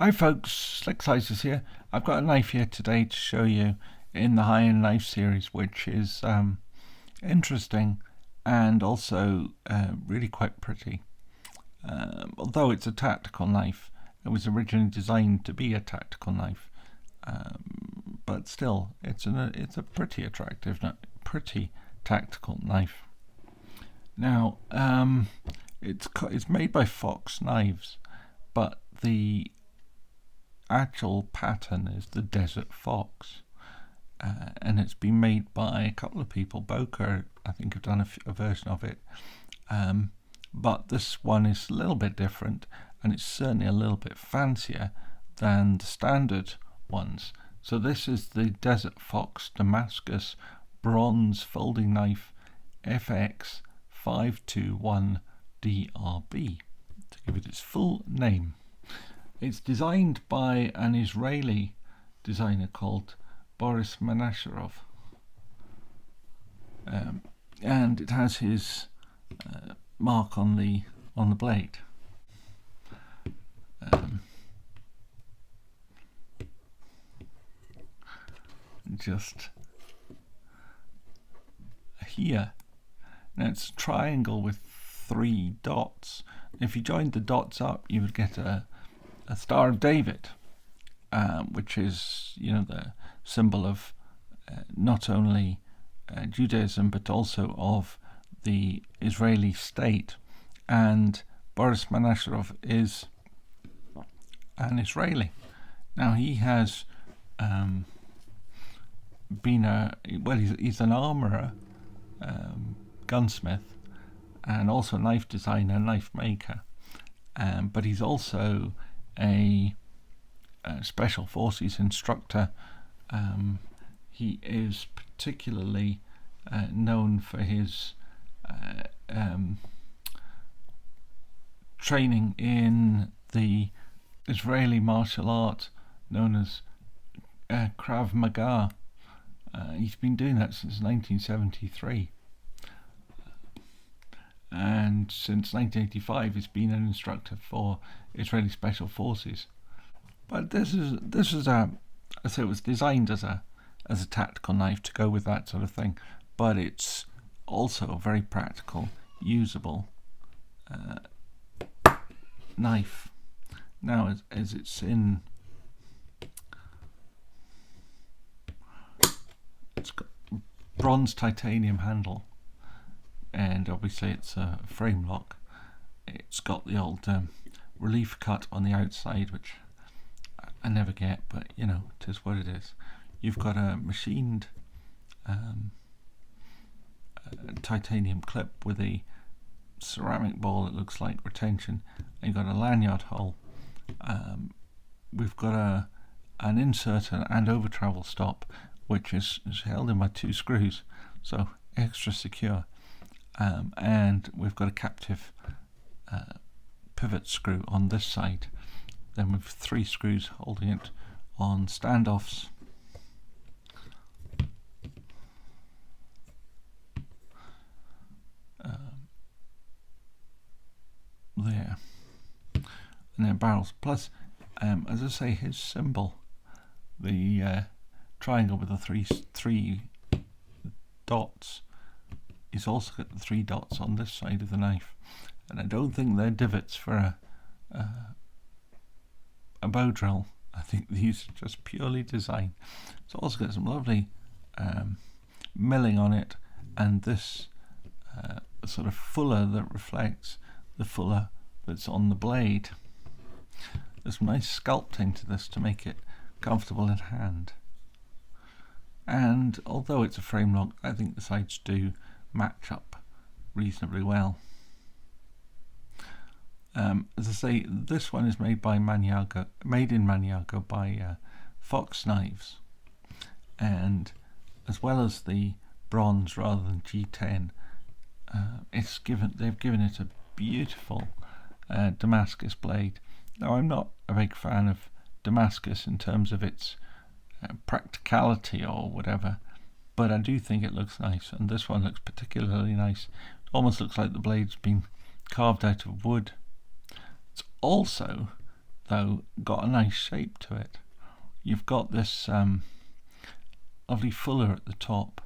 Hi folks, Slick Sizes here. I've got a knife here today to show you in the high-end knife series, which is interesting and also really quite pretty. Although it's a tactical knife, it was originally designed to be a tactical knife, but still, it's a pretty attractive, pretty tactical knife. Now, it's made by Fox Knives, but the actual pattern is the Desert Fox, and it's been made by a couple of people. Boker, I think, have done a version of it, but this one is a little bit different, and it's certainly a little bit fancier than the standard ones. So this is the Desert Fox Damascus Bronze Folding Knife FX 521 DRB, to give it its full name. It's designed by an Israeli designer called Boris Manasherov, and it has his mark on the blade. Just here. Now it's a triangle with 3 dots. If you joined the dots up, you would get a Star of David, which is, the symbol of not only Judaism but also of the Israeli state. And Boris Manasherov is an Israeli. Now he has been he's an armourer, gunsmith, and also knife designer, knife maker. But he's also a special forces instructor. He is particularly known for his training in the Israeli martial art known as Krav Maga. He's been doing that since 1973. And since 1985 he's been an instructor for Israeli Special Forces. But this is it was designed as a tactical knife to go with that sort of thing, but it's also a very practical, usable knife. Now, as it's got bronze titanium handle, and obviously it's a frame lock. It's got the old relief cut on the outside, which I never get, but it is what it is. You've got a machined titanium clip with a ceramic ball, it looks like, retention, and you've got a lanyard hole. We've got an insert and over travel stop, which is held in by 2 screws, so extra secure. And we've got a captive pivot screw on this side. Then we've 3 screws holding it on standoffs. There. And then barrels. Plus, as I say, his symbol, the triangle with the three dots, he's also got the 3 dots on this side of the knife, and I don't think they're divots for a bow drill. I think these are just purely design. It's also got some lovely milling on it, and this sort of fuller that reflects the fuller that's on the blade. There's some nice sculpting to this to make it comfortable in hand. And although it's a frame lock, I think the sides do match up reasonably well. As I say, this one is made in Maniago by Fox Knives, and as well as the bronze rather than G10, they've given it a beautiful Damascus blade. Now, I'm not a big fan of Damascus in terms of its practicality or whatever, but I do think it looks nice, and this one looks particularly nice. It almost looks like the blade's been carved out of wood. It's also though, got a nice shape to it. You've got this lovely fuller at the top,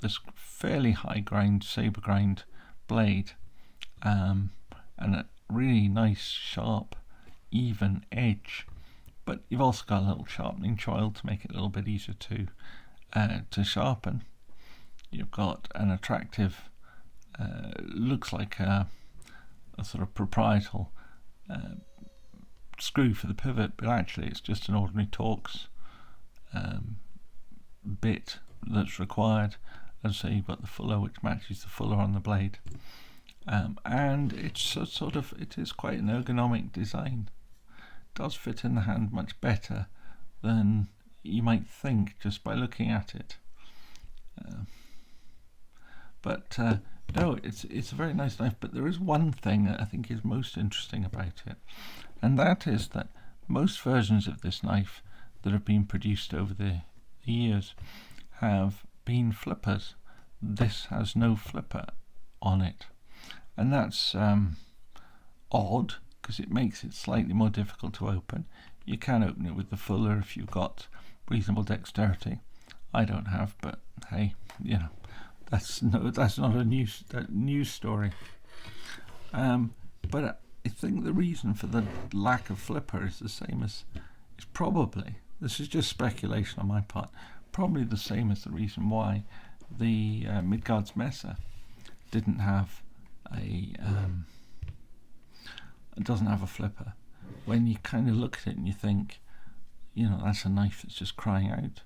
this fairly high grind, saber grind blade, and a really nice, sharp, even edge. But you've also got a little sharpening choil to make it a little bit easier to sharpen. You've got an attractive, looks like a sort of proprietorial screw for the pivot, but actually it's just an ordinary Torx bit that's required. And so you've got the fuller, which matches the fuller on the blade, and it's it is quite an ergonomic design. It does fit in the hand much better than you might think just by looking at it. No, it's a very nice knife, but there is one thing that I think is most interesting about it, and that is that most versions of this knife that have been produced over the years have been flippers. This has no flipper on it, and that's odd, because it makes it slightly more difficult to open. You can open it with the fuller if you've got reasonable dexterity. I don't have, but hey, that's not a news story. But I think the reason for the lack of flipper is the same as, it's probably, this is just speculation on my part, probably the same as the reason why the Midgard's Messer didn't have doesn't have a flipper. When you kind of look at it and you think, that's a knife that's just crying out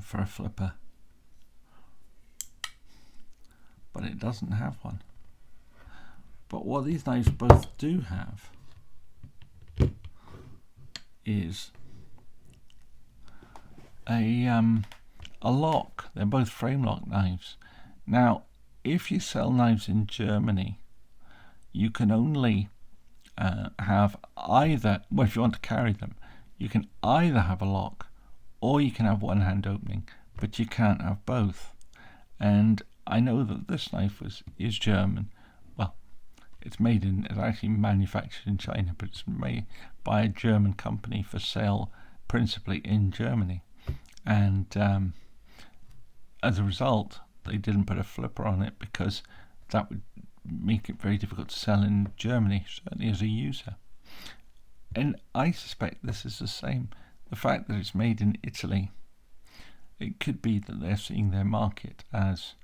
for a flipper. But it doesn't have one. But what these knives both do have is a lock. They're both frame lock knives. Now, if you sell knives in Germany, you can only have either, well, if you want to carry them, you can either have a lock or you can have one hand opening, but you can't have both. And I know that this knife is German. Well, it's actually manufactured in China, but it's made by a German company for sale principally in Germany. And as a result, they didn't put a flipper on it because that would make it very difficult to sell in Germany, certainly as a user. And I suspect this is the same. The fact that it's made in Italy, it could be that they're seeing their market as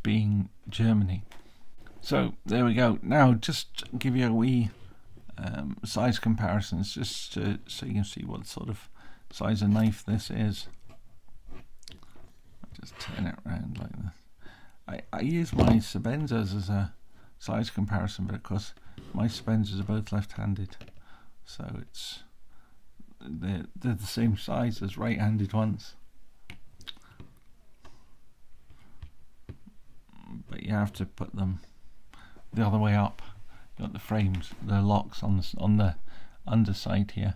being Germany. So there we go. Now just give you a wee size comparisons, just so you can see what sort of size of knife this is. I'll just turn it around like this. I use my Sebenzas as a size comparison, but of course my Sebenzas are both left-handed, so they're the same size as right-handed ones. But you have to put them the other way up. You've got the frames, the locks on the underside here.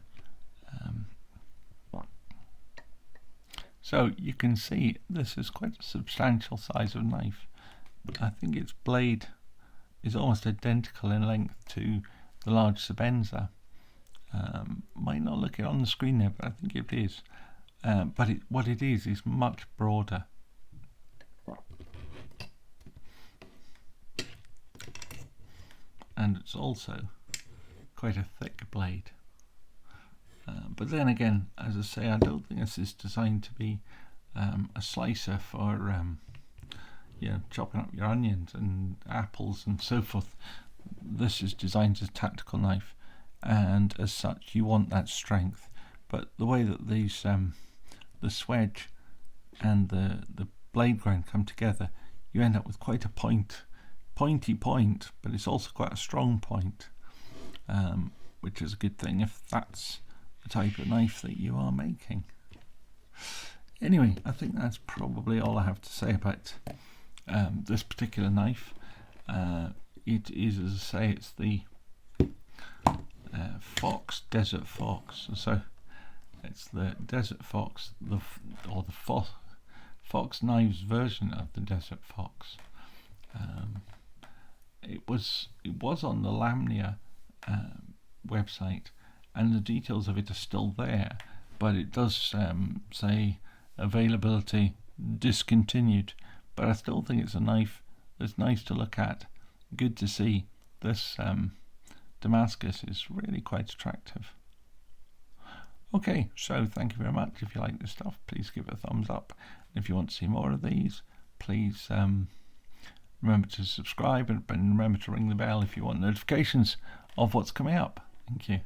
So you can see this is quite a substantial size of knife. I think its blade is almost identical in length to the large Sebenza. Might not look it on the screen there, but I think it is. But what it is much broader. And it's also quite a thick blade. But then again, as I say, I don't think this is designed to be a slicer for chopping up your onions and apples and so forth. This is designed as a tactical knife, and as such you want that strength. But the way that these the swedge and the blade grind come together, you end up with quite a pointy point, but it's also quite a strong point, which is a good thing if that's the type of knife that you are making. Anyway, I think that's probably all I have to say about this particular knife. It is, as I say, it's the Fox Desert Fox. So it's the Desert Fox, or the Fox Knives version of the Desert Fox. It was on the Lamnia website, and the details of it are still there, but it does say availability discontinued. But I still think it's a knife that's nice to look at. Good to see. This Damascus is really quite attractive. Okay, so thank you very much. If you like this stuff, please give it a thumbs up. And if you want to see more of these, please remember to subscribe, and remember to ring the bell if you want notifications of what's coming up. Thank you.